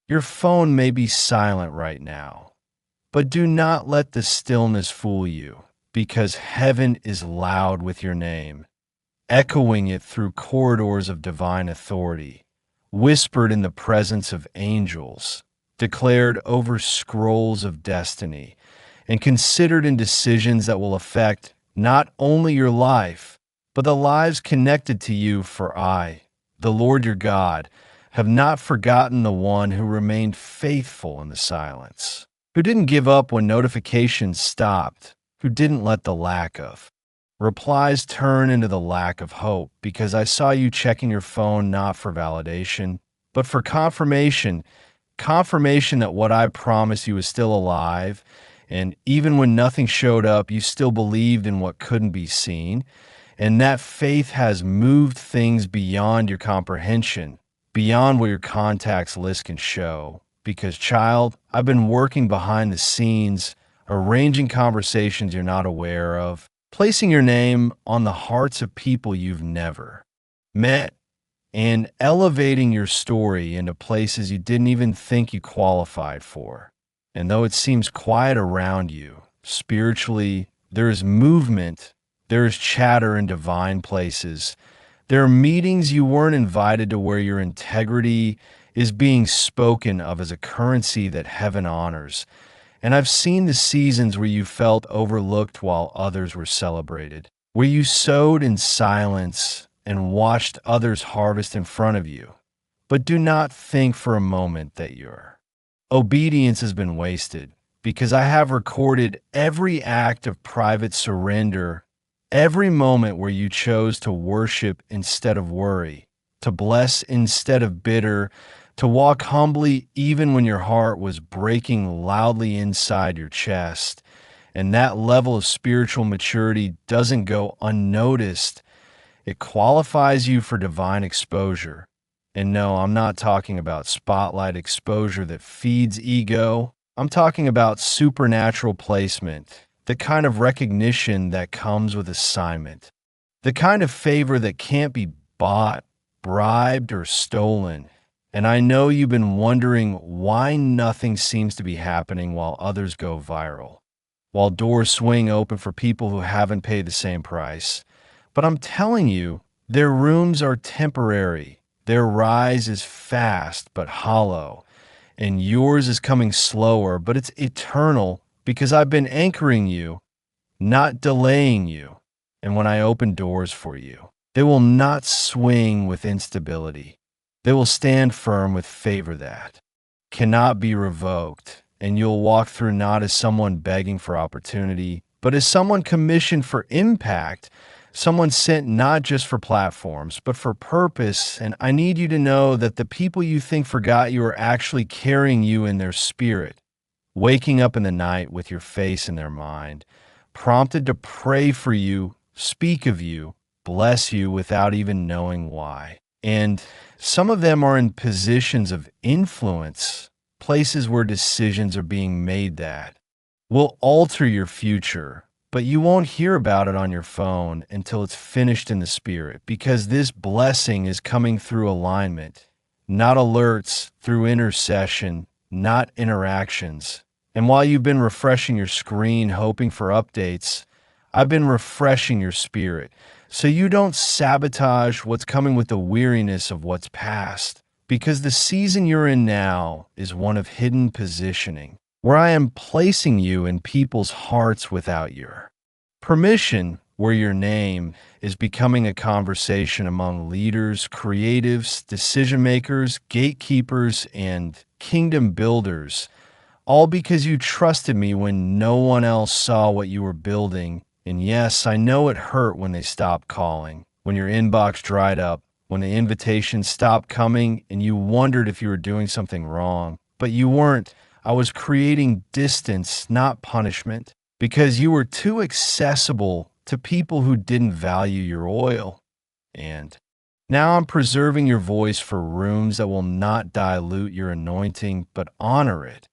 Your phone may be silent right now, but do not let the stillness fool you, because heaven is loud with your name, echoing it through corridors of divine authority, whispered in the presence of angels, declared over scrolls of destiny, and considered in decisions that will affect not only your life, but the lives connected to you. For I, the Lord your God, have not forgotten the one who remained faithful in the silence, who didn't give up when notifications stopped, who didn't let the lack of replies turn into the lack of hope, because I saw you checking your phone not for validation, but for confirmation that what I promised you is still alive. And even when nothing showed up, you still believed in what couldn't be seen. And that faith has moved things beyond your comprehension, beyond what your contacts list can show. Because, child, I've been working behind the scenes, arranging conversations you're not aware of, placing your name on the hearts of people you've never met, and elevating your story into places you didn't even think you qualified for. And though it seems quiet around you, spiritually, there is movement, there is chatter in divine places. There are meetings you weren't invited to where your integrity is being spoken of as a currency that heaven honors. And I've seen the seasons where you felt overlooked while others were celebrated, where you sowed in silence and watched others harvest in front of you. But do not think for a moment that your obedience has been wasted, because I have recorded every act of private surrender, every moment where you chose to worship instead of worry, to bless instead of bitter, to walk humbly even when your heart was breaking loudly inside your chest. And that level of spiritual maturity doesn't go unnoticed. It qualifies you for divine exposure. And no, I'm not talking about spotlight exposure that feeds ego. I'm talking about supernatural placement, the kind of recognition that comes with assignment, the kind of favor that can't be bought, bribed, or stolen. And I know you've been wondering why nothing seems to be happening while others go viral, while doors swing open for people who haven't paid the same price. But I'm telling you, their rooms are temporary. Their rise is fast but hollow, and yours is coming slower, but it's eternal, because I've been anchoring you, not delaying you. And when I open doors for you, they will not swing with instability. They will stand firm with favor that cannot be revoked, and you'll walk through not as someone begging for opportunity, but as someone commissioned for impact, someone sent not just for platforms, but for purpose. And I need you to know that the people you think forgot you are actually carrying you in their spirit, waking up in the night with your face in their mind, prompted to pray for you, speak of you, bless you without even knowing why. And some of them are in positions of influence, places where decisions are being made that will alter your future, but you won't hear about it on your phone until it's finished in the spirit, because this blessing is coming through alignment, not alerts, through intercession, not interactions. And while you've been refreshing your screen hoping for updates, I've been refreshing your spirit, so you don't sabotage what's coming with the weariness of what's past, because the season you're in now is one of hidden positioning, where I am placing you in people's hearts without your permission, where your name is becoming a conversation among leaders, creatives, decision makers, gatekeepers, and kingdom builders, all because you trusted me when no one else saw what you were building. And yes, I know it hurt when they stopped calling, when your inbox dried up, when the invitations stopped coming and you wondered if you were doing something wrong. But you weren't. I was creating distance, not punishment, because you were too accessible to people who didn't value your oil. And now I'm preserving your voice for rooms that will not dilute your anointing, but honor it.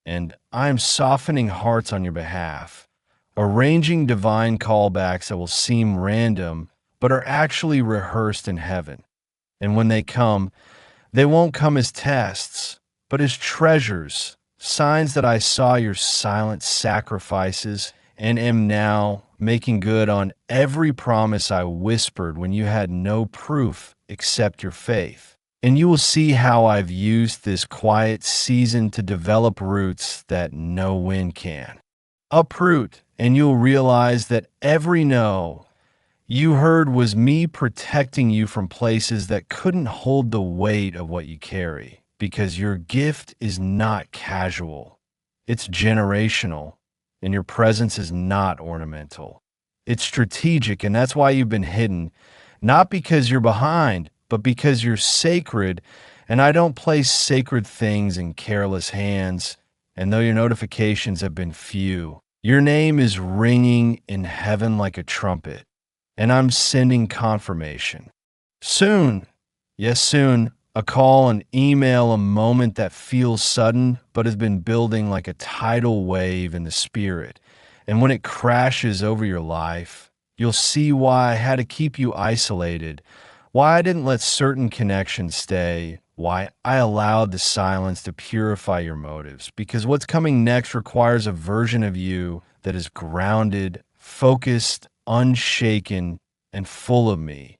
And I'm softening hearts on your behalf, arranging divine callbacks that will seem random, but are actually rehearsed in heaven. And when they come, they won't come as tests, but as treasures, signs that I saw your silent sacrifices and am now making good on every promise I whispered when you had no proof except your faith. And you will see how I've used this quiet season to develop roots that no wind can. Uproot, and you'll realize that every no you heard was me protecting you from places that couldn't hold the weight of what you carry, because your gift is not casual. It's generational, and your presence is not ornamental. It's strategic, and that's why you've been hidden, not because you're behind, but because you're sacred, and I don't place sacred things in careless hands. And though your notifications have been few, your name is ringing in heaven like a trumpet, and I'm sending confirmation. Soon, yes, soon, a call, an email, a moment that feels sudden but has been building like a tidal wave in the spirit. And when it crashes over your life, you'll see why I had to keep you isolated, why I didn't let certain connections stay, why I allowed the silence to purify your motives. Because what's coming next requires a version of you that is grounded, focused, unshaken, and full of me,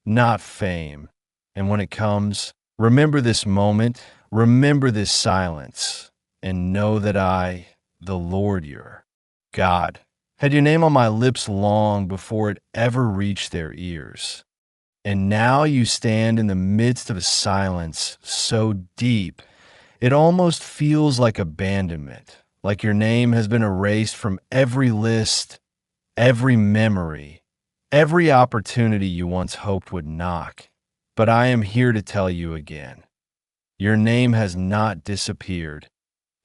not fame. And when it comes, remember this moment, remember this silence, and know that I, the Lord, your God, had your name on my lips long before it ever reached their ears. And now you stand in the midst of a silence so deep, it almost feels like abandonment, like your name has been erased from every list, every memory, every opportunity you once hoped would knock. But I am here to tell you again, your name has not disappeared.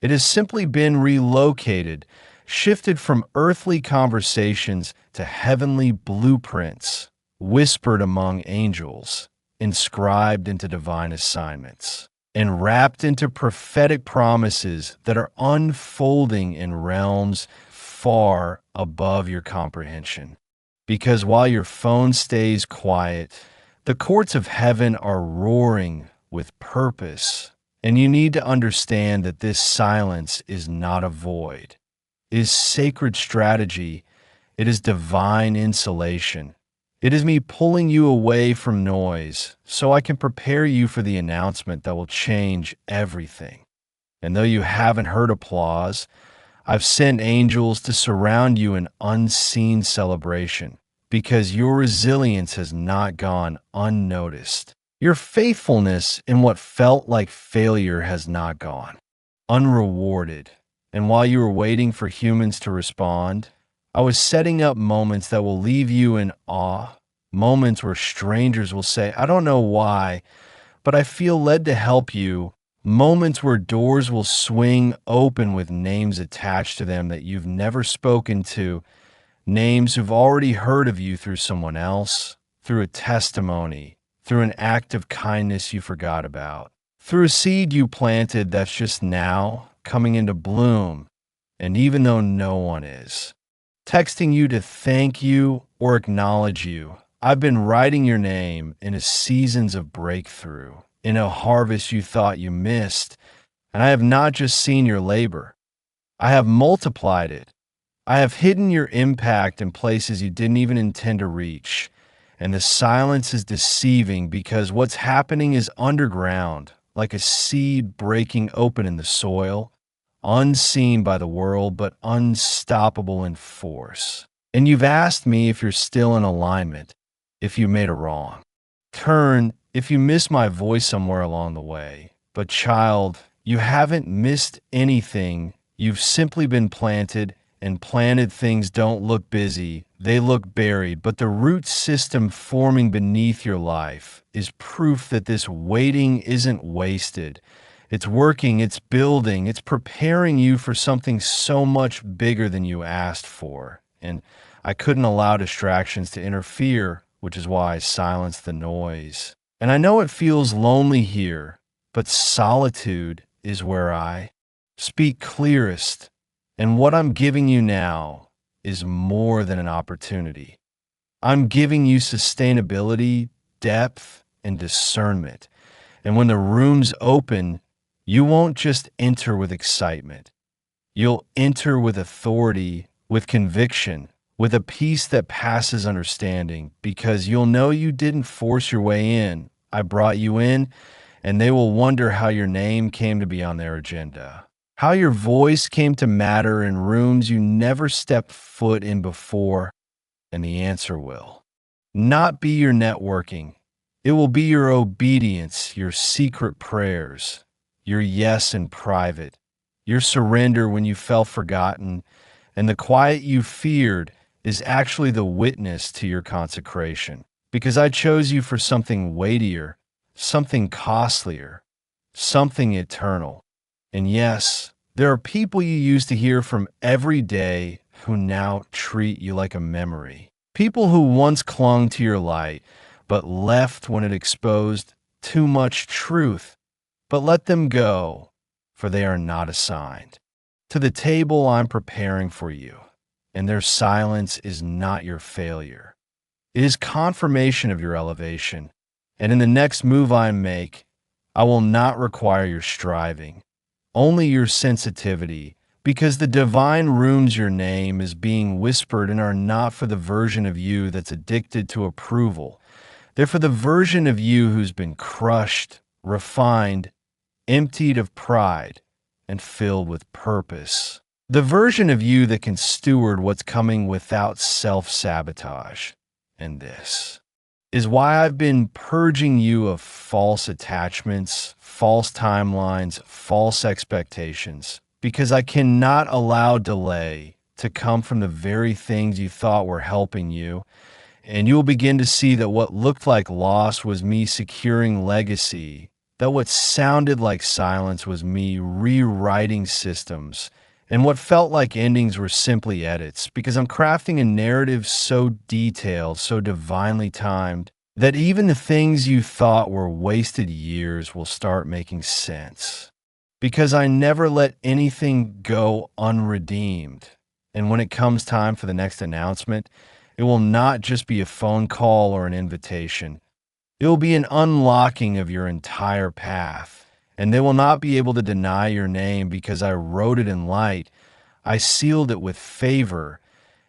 It has simply been relocated, shifted from earthly conversations to heavenly blueprints, whispered among angels, inscribed into divine assignments, and wrapped into prophetic promises that are unfolding in realms far above your comprehension. Because while your phone stays quiet, the courts of heaven are roaring with purpose, and you need to understand that this silence is not a void. It is sacred strategy. It is divine insulation. It is me pulling you away from noise so I can prepare you for the announcement that will change everything. And though you haven't heard applause, I've sent angels to surround you in unseen celebration, because your resilience has not gone unnoticed. Your faithfulness in what felt like failure has not gone unrewarded. And while you were waiting for humans to respond, I was setting up moments that will leave you in awe, moments where strangers will say, I don't know why, but I feel led to help you, moments where doors will swing open with names attached to them that you've never spoken to, names who've already heard of you through someone else, through a testimony, through an act of kindness you forgot about, through a seed you planted that's just now coming into bloom, and even though no one is texting you to thank you or acknowledge you, I've been writing your name in a seasons of breakthrough, in a harvest you thought you missed, and I have not just seen your labor, I have multiplied it. I have hidden your impact in places you didn't even intend to reach, and the silence is deceiving because what's happening is underground, like a seed breaking open in the soil, unseen by the world, but unstoppable in force. And you've asked me if you're still in alignment, if you made a wrong turn, if you missed my voice somewhere along the way. But child, you haven't missed anything. You've simply been planted, and planted things don't look busy. They look buried, but the root system forming beneath your life is proof that this waiting isn't wasted. It's working, it's building, it's preparing you for something so much bigger than you asked for. And I couldn't allow distractions to interfere, which is why I silenced the noise. And I know it feels lonely here, but solitude is where I speak clearest. And what I'm giving you now is more than an opportunity. I'm giving you sustainability, depth, and discernment. And when the room's open, You won't just enter with excitement. You'll enter with authority, with conviction, with a peace that passes understanding, because you'll know you didn't force your way in. I brought you in, and they will wonder how your name came to be on their agenda, how your voice came to matter in rooms you never stepped foot in before, and the answer will not be your networking. It will be your obedience, your secret prayers, your yes in private, your surrender when you felt forgotten, and the quiet you feared is actually the witness to your consecration. Because I chose you for something weightier, something costlier, something eternal. And yes, there are people you used to hear from every day who now treat you like a memory. People who once clung to your light, but left when it exposed too much truth. But let them go, for they are not assigned to the table I'm preparing for you, and their silence is not your failure. It is confirmation of your elevation, and in the next move I make, I will not require your striving, only your sensitivity, because the divine runes your name is being whispered and are not for the version of you that's addicted to approval. They're for the version of you who's been crushed, refined, emptied of pride, and filled with purpose. The version of you that can steward what's coming without self-sabotage. And this is why I've been purging you of false attachments, false timelines, false expectations, because I cannot allow delay to come from the very things you thought were helping you. And you will begin to see that what looked like loss was me securing legacy, that what sounded like silence was me rewriting systems, and what felt like endings were simply edits, because I'm crafting a narrative so detailed, so divinely timed, that even the things you thought were wasted years will start making sense. Because I never let anything go unredeemed. And when it comes time for the next announcement, it will not just be a phone call or an invitation. It will be an unlocking of your entire path, and they will not be able to deny your name because I wrote it in light, I sealed it with favor,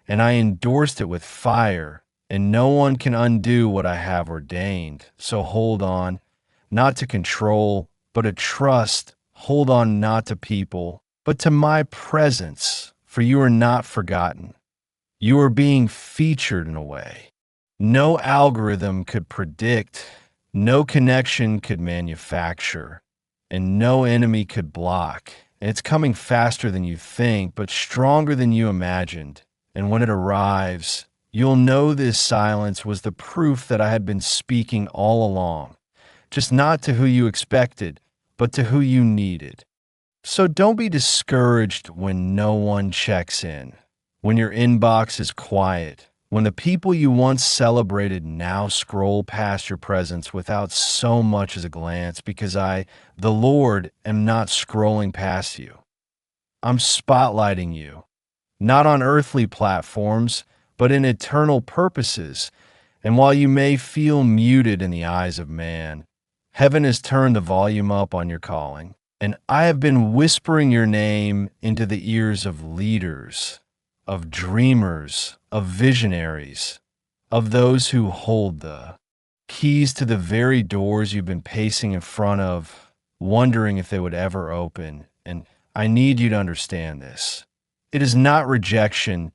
and I endorsed it with fire, and no one can undo what I have ordained. So hold on, not to control, but to trust. Hold on not to people, but to my presence, for you are not forgotten. You are being featured in a way no algorithm could predict, no connection could manufacture, and no enemy could block. And it's coming faster than you think, but stronger than you imagined. And when it arrives, you'll know this silence was the proof that I had been speaking all along, just not to who you expected, but to who you needed. So don't be discouraged when no one checks in, when your inbox is quiet, when the people you once celebrated now scroll past your presence without so much as a glance, because I, the Lord, am not scrolling past you. I'm spotlighting you, not on earthly platforms, but in eternal purposes. And while you may feel muted in the eyes of man, heaven has turned the volume up on your calling. And I have been whispering your name into the ears of leaders, of dreamers, of visionaries, of those who hold the keys to the very doors you've been pacing in front of, wondering if they would ever open. And I need you to understand this. It is not rejection,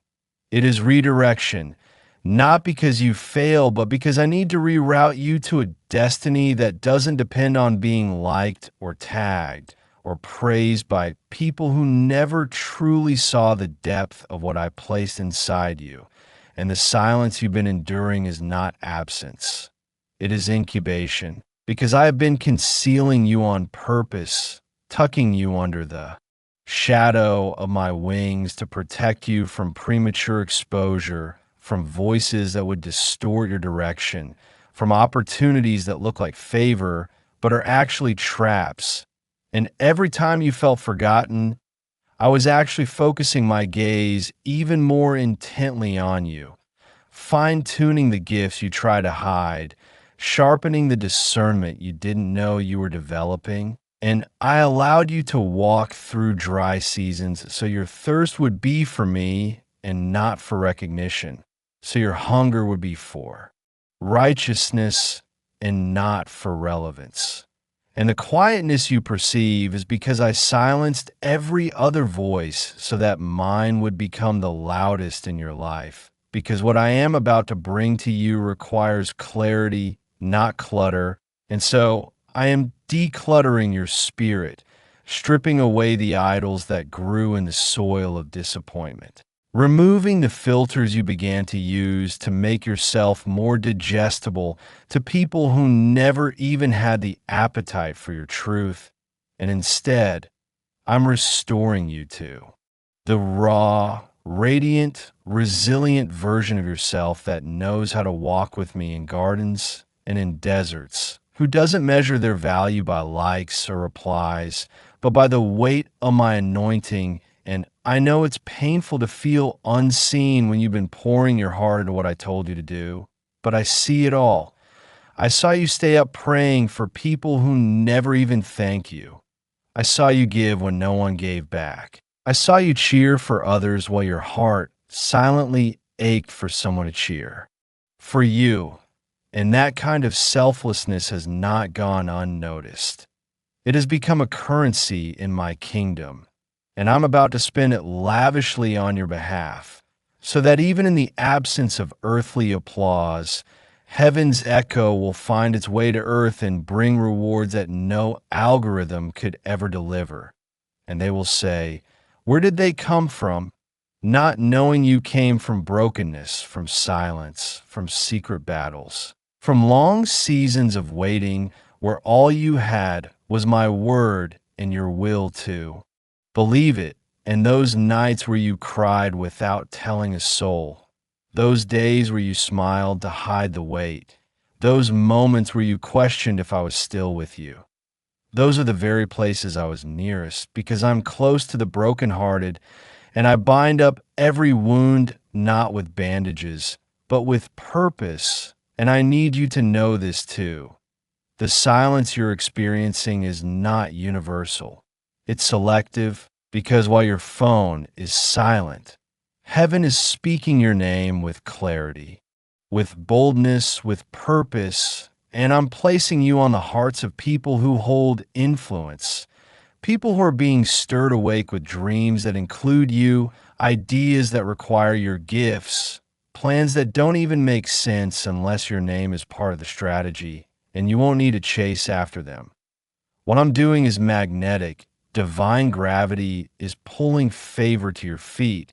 it is redirection. Not because you fail, but because I need to reroute you to a destiny that doesn't depend on being liked or tagged or praised by people who never truly saw the depth of what I placed inside you. And the silence you've been enduring is not absence. It is incubation, because I have been concealing you on purpose, tucking you under the shadow of my wings to protect you from premature exposure, from voices that would distort your direction, from opportunities that look like favor but are actually traps. And every time you felt forgotten, I was actually focusing my gaze even more intently on you, fine-tuning the gifts you try to hide, sharpening the discernment you didn't know you were developing. And I allowed you to walk through dry seasons so your thirst would be for me and not for recognition. So your hunger would be for righteousness and not for relevance. And the quietness you perceive is because I silenced every other voice so that mine would become the loudest in your life. Because what I am about to bring to you requires clarity, not clutter. And so I am decluttering your spirit, stripping away the idols that grew in the soil of disappointment, removing the filters you began to use to make yourself more digestible to people who never even had the appetite for your truth. And instead, I'm restoring you to the raw, radiant, resilient version of yourself that knows how to walk with me in gardens and in deserts, who doesn't measure their value by likes or replies, but by the weight of my anointing. And I know it's painful to feel unseen when you've been pouring your heart into what I told you to do, but I see it all. I saw you stay up praying for people who never even thank you. I saw you give when no one gave back. I saw you cheer for others while your heart silently ached for someone to cheer for you. And that kind of selflessness has not gone unnoticed. It has become a currency in my kingdom, and I'm about to spend it lavishly on your behalf, so that even in the absence of earthly applause, heaven's echo will find its way to earth and bring rewards that no algorithm could ever deliver. And they will say, "Where did they come from?" Not knowing you came from brokenness, from silence, from secret battles, from long seasons of waiting where all you had was my word and your will too. Believe it, and those nights where you cried without telling a soul, those days where you smiled to hide the weight, those moments where you questioned if I was still with you. Those are the very places I was nearest, because I'm close to the brokenhearted, and I bind up every wound not with bandages, but with purpose. And I need you to know this too. The silence you're experiencing is not universal. It's selective, because while your phone is silent, heaven is speaking your name with clarity, with boldness, with purpose, and I'm placing you on the hearts of people who hold influence, people who are being stirred awake with dreams that include you, ideas that require your gifts, plans that don't even make sense unless your name is part of the strategy, and you won't need to chase after them. What I'm doing is magnetic. Divine gravity is pulling favor to your feet,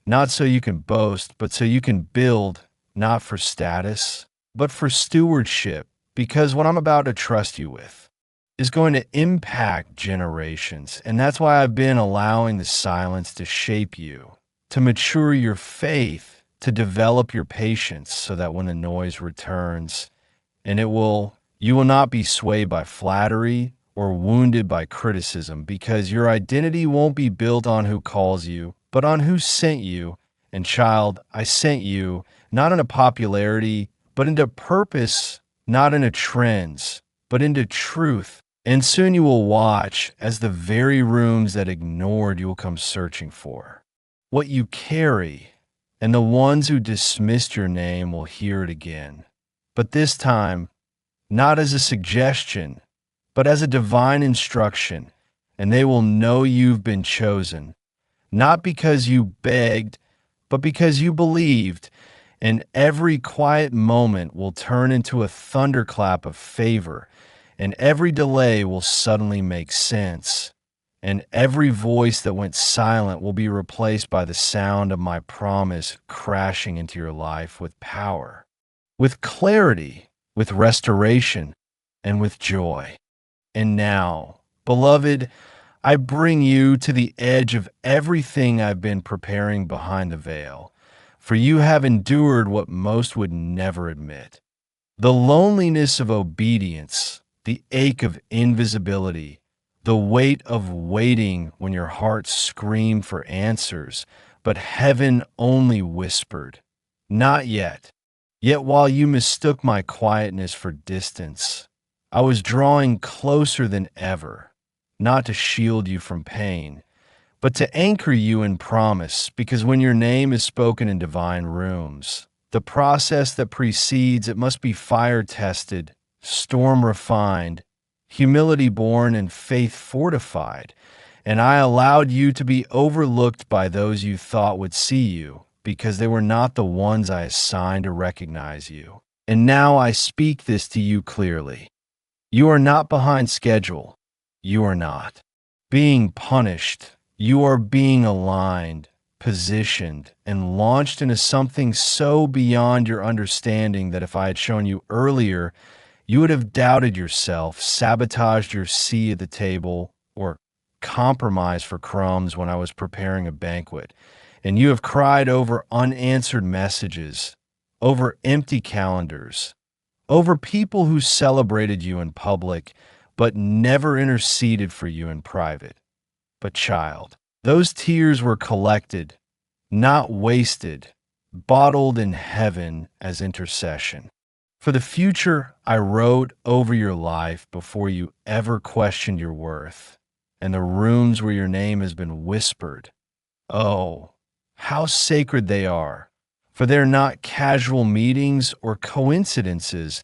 not so you can boast, but so you can build, not for status, but for stewardship, because what I'm about to trust you with is going to impact generations. And that's why I've been allowing the silence to shape you, to mature your faith, to develop your patience so that when the noise returns, and you will not be swayed by flattery or wounded by criticism, because your identity won't be built on who calls you, but on who sent you. And child, I sent you not into popularity, but into purpose, not into trends, but into truth. And soon you will watch as the very rooms that ignored you will come searching for what you carry, and the ones who dismissed your name will hear it again. But this time, not as a suggestion, but as a divine instruction, and they will know you've been chosen, not because you begged, but because you believed, and every quiet moment will turn into a thunderclap of favor, and every delay will suddenly make sense, and every voice that went silent will be replaced by the sound of my promise crashing into your life with power, with clarity, with restoration, and with joy. And now, beloved, I bring you to the edge of everything I've been preparing behind the veil, for you have endured what most would never admit. The loneliness of obedience, the ache of invisibility, the weight of waiting when your heart screamed for answers, but heaven only whispered, "Not yet." Yet while you mistook my quietness for distance, I was drawing closer than ever. not to shield you from pain, but to anchor you in promise, because when your name is spoken in divine rooms, the process that precedes it must be fire-tested, storm-refined, humility-born, and faith-fortified. And I allowed you to be overlooked by those you thought would see you, because they were not the ones I assigned to recognize you. And now I speak this to you clearly. You are not behind schedule. You are not being punished. You are being aligned, positioned, and launched into something so beyond your understanding that if I had shown you earlier, you would have doubted yourself, sabotaged your seat at the table, or compromised for crumbs when I was preparing a banquet. And you have cried over unanswered messages, over empty calendars, over people who celebrated you in public, but never interceded for you in private. But child, those tears were collected, not wasted, bottled in heaven as intercession. For the future, I wrote over your life before you ever questioned your worth, and the rooms where your name has been whispered. Oh, how sacred they are, for they're not casual meetings or coincidences,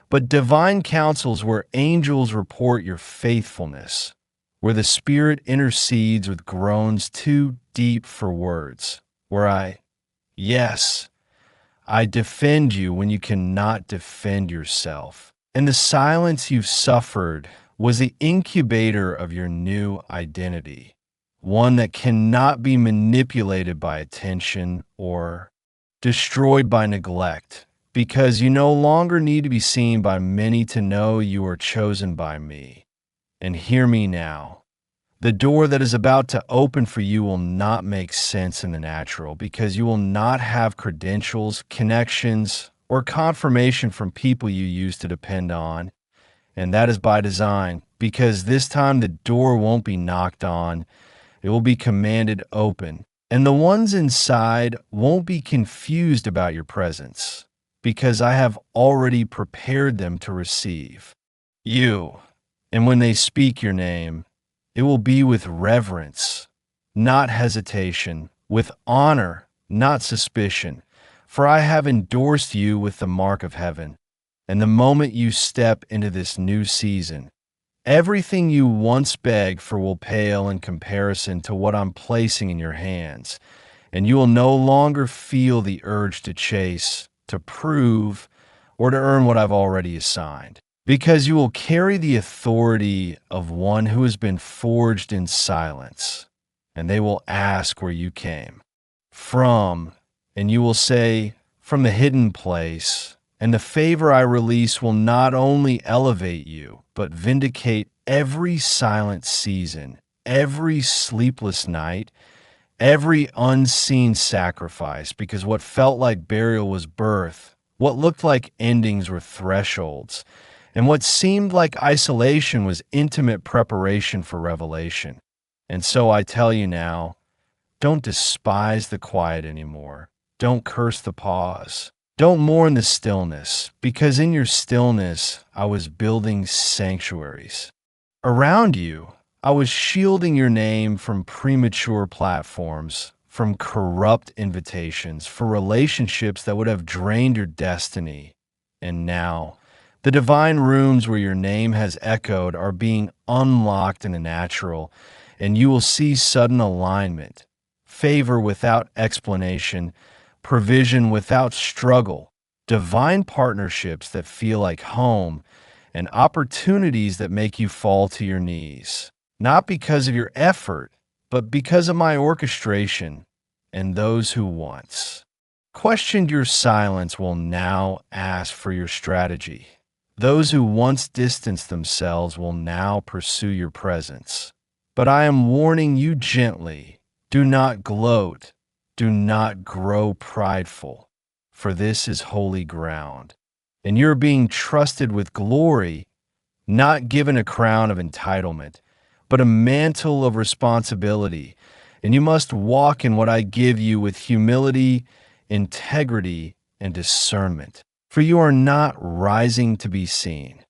but divine councils where angels report your faithfulness, where the Spirit intercedes with groans too deep for words, where yes, I defend you when you cannot defend yourself. And the silence you've suffered was the incubator of your new identity, one that cannot be manipulated by attention or destroyed by neglect, because you no longer need to be seen by many to know you are chosen by me. And hear me now. The door that is about to open for you will not make sense in the natural, because you will not have credentials, connections, or confirmation from people you used to depend on. And that is by design, because this time the door won't be knocked on, it will be commanded open. And the ones inside won't be confused about your presence, because I have already prepared them to receive you. And when they speak your name, it will be with reverence, not hesitation, with honor, not suspicion, for I have endorsed you with the mark of heaven. And the moment you step into this new season, everything you once begged for will pale in comparison to what I'm placing in your hands, and you will no longer feel the urge to chase, to prove, or to earn what I've already assigned, because you will carry the authority of one who has been forged in silence, and they will ask where you came from, and you will say, from the hidden place. And the favor I release will not only elevate you, but vindicate every silent season, every sleepless night, every unseen sacrifice, because what felt like burial was birth, what looked like endings were thresholds, and what seemed like isolation was intimate preparation for revelation. And so I tell you now, don't despise the quiet anymore. Don't curse the pause. Don't mourn the stillness, because in your stillness, I was building sanctuaries. Around you, I was shielding your name from premature platforms, from corrupt invitations, for relationships that would have drained your destiny. And now, the divine rooms where your name has echoed are being unlocked in the natural, and you will see sudden alignment, favor without explanation, provision without struggle, divine partnerships that feel like home, and opportunities that make you fall to your knees, not because of your effort, but because of my orchestration. And those who once questioned your silence will now ask for your strategy. Those who once distanced themselves will now pursue your presence. But I am warning you gently, do not gloat. Do not grow prideful, for this is holy ground, and you're being trusted with glory, not given a crown of entitlement, but a mantle of responsibility, and you must walk in what I give you with humility, integrity, and discernment, for you are not rising to be seen.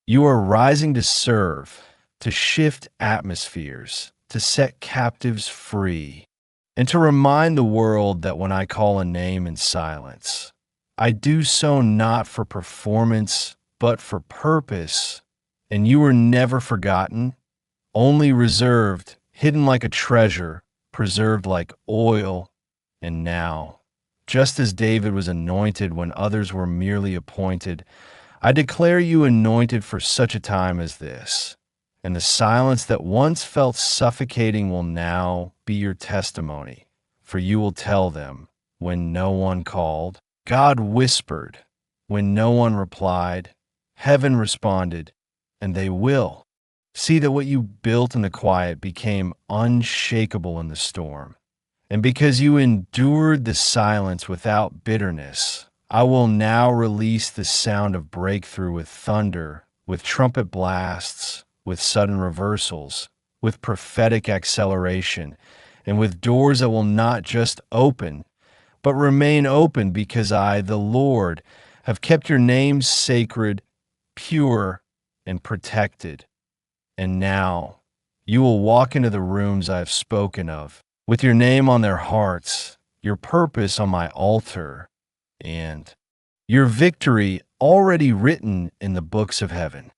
You are rising to serve, to shift atmospheres, to set captives free, and to remind the world that when I call a name in silence, I do so not for performance, but for purpose. And you were never forgotten, only reserved, hidden like a treasure, preserved like oil. And now, just as David was anointed when others were merely appointed, I declare you anointed for such a time as this. And the silence that once felt suffocating will now be your testimony, for you will tell them, when no one called, God whispered; when no one replied, heaven responded, and they will. See that what you built in the quiet became unshakable in the storm. And because you endured the silence without bitterness, I will now release the sound of breakthrough with thunder, with trumpet blasts, with sudden reversals, with prophetic acceleration, and with doors that will not just open, but remain open because I, the Lord, have kept your name sacred, pure, and protected. And now you will walk into the rooms I have spoken of, with your name on their hearts, your purpose on my altar, and your victory already written in the books of heaven.